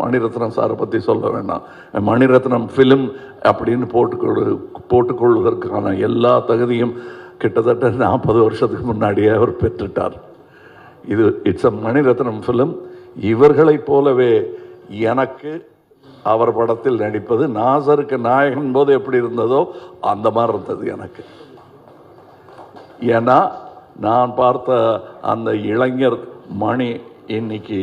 மணிரத்னம் சாரை பற்றி சொல்ல வேண்டாம். மணிரத்னம் ஃபிலிம் அப்படின்னு போட்டுக்கொள்வதற்கான எல்லா தகுதியும் கிட்டத்தட்ட 40 வருஷத்துக்கு முன்னாடியே அவர் பெற்றுட்டார். இது இட்ஸ் அ மணிரத்னம் ஃபிலிம். இவர்களைப் போலவே எனக்கு அவர் படத்தில் நடிப்பது நாசருக்கு நாயகன் போது எப்படி இருந்ததோ அந்த மாதிரி இருந்தது எனக்கு. ஏன்னா நான் பார்த்த அந்த இளைஞர் மணி இன்னைக்கு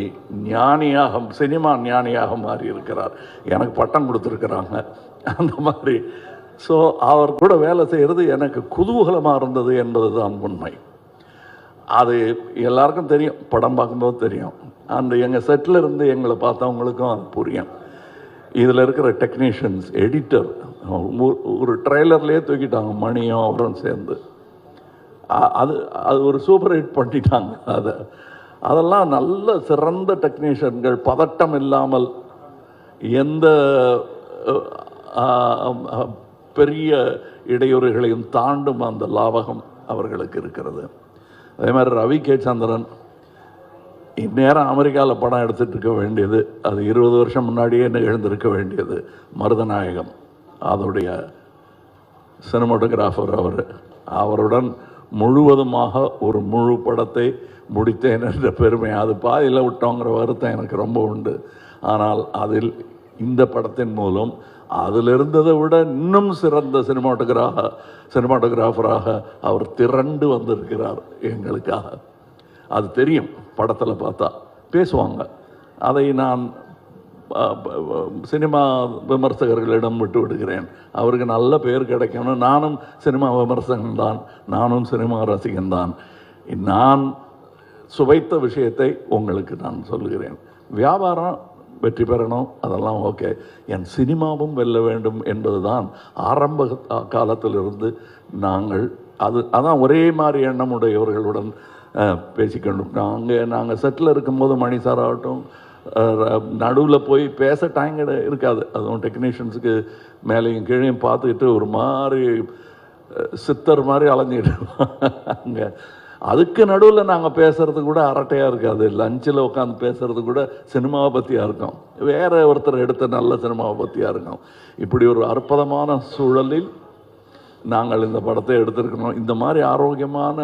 ஞானியாக, சினிமா ஞானியாக மாறி இருக்கிறார். எனக்கு பட்டம் கொடுத்துருக்குறாங்க அந்த மாதிரி. ஸோ அவர் கூட வேலை செய்கிறது எனக்கு குதூகலமாக இருந்தது என்பது தான் உண்மை. அது எல்லாருக்கும் தெரியும், படம் பார்க்கும்போது தெரியும். அந்த எங்கள் செட்டில் இருந்து எங்களை பார்த்தவங்களுக்கும் அது புரியும். இதில் இருக்கிற டெக்னீஷியன்ஸ், எடிட்டர், ஒரு ட்ரெய்லர்லேயே தூக்கிட்டாங்க மணியும் அவரும் சேர்ந்து. அது ஒரு சூப்பர் ஹிட் பண்ணிட்டாங்க. அதெல்லாம் நல்ல சிறந்த டெக்னீஷியன்கள், பதட்டம் இல்லாமல் எந்த பெரிய இடையூறுகளையும் தாண்டும் அந்த லாவகம் அவர்களுக்கு இருக்கிறது. அதே மாதிரி ரவி கே சந்திரன் இந்நேரம் அமெரிக்காவில் படம் எடுத்துகிட்டு இருக்க வேண்டியது, அது 20 வருஷம் முன்னாடியே எழுந்திருக்க வேண்டியது. மருதநாயகம் அதோடைய சினிமாட்டோகிராஃபர் அவருடன் முழுவதுமாக ஒரு முழு படத்தை முடித்தேன் என்ற பெருமை. அது பாதியில் விட்டோங்கிற வருத்தம் எனக்கு ரொம்ப உண்டு. ஆனால் அதில் இந்த படத்தின் மூலம் அதில் இருந்ததை விட இன்னும் சிறந்த சினிமாட்டோகிராஃபராக அவர் திரண்டு வந்திருக்கிறார் எங்களுக்காக. அது தெரியும், படத்தில் பார்த்தா பேசுவாங்க. அதை நான் சினிமா விமர்சகர்களிடம் விட்டு விடுகிறேன். அவருக்கு நல்ல பேர் கிடைக்கணும். நானும் சினிமா விமர்சகன்தான், நானும் சினிமா ரசிகன்தான். நான் சுவைத்த விஷயத்தை உங்களுக்கு நான் சொல்லுகிறேன். வியாபாரம் வெற்றி பெறணும், அதெல்லாம் ஓகே. என் சினிமாவும் வெல்ல வேண்டும் என்பது தான் ஆரம்ப காலத்திலிருந்து நாங்கள் அதான் ஒரே மாதிரி எண்ணமுடையவர்களுடன் பேசிக்கணும். நாங்கள் செட்டில் இருக்கும்போது மணி சார் ஆகட்டும், நடுவில் போய் பேச டைம் இருக்காது. அதுவும் டெக்னீஷியன்ஸுக்கு மேலேயும் கீழேயும் பார்த்துக்கிட்டு ஒரு மாதிரி சித்தர் மாதிரி அலைஞ்சிக்கிட்டு அங்கே. அதுக்கு நடுவில் நாங்கள் பேசுகிறது கூட அரட்டையாக இருக்காது. லஞ்சில் உட்காந்து பேசுகிறது கூட சினிமாவை பற்றியாக இருக்கும், வேறு ஒருத்தர் எடுத்த நல்ல சினிமாவை பற்றியாக இருக்கும். இப்படி ஒரு அற்புதமான சூழலில் நாங்கள் இந்த படத்தை எடுத்திருக்கணும். இந்த மாதிரி ஆரோக்கியமான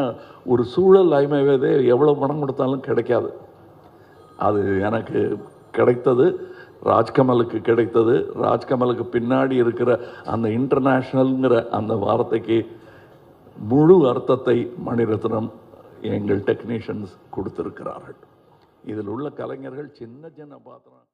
ஒரு சூழல் ஐமவேதே எவ்வளோ பணம் கொடுத்தாலும் கிடைக்காது. அது எனக்கு கிடைத்தது, ராஜ்கமலுக்கு கிடைத்தது. ராஜ்கமலுக்கு பின்னாடி இருக்கிற அந்த இன்டர்நேஷ்னல்ங்கிற அந்த வார்த்தைக்கு முழு அர்த்தத்தை மணிரத்னம் எங்கள் டெக்னீஷியன்ஸ் கொடுத்திருக்கிறார்கள். இதில் உள்ள கலைஞர்கள் சின்ன பாத்திரம்.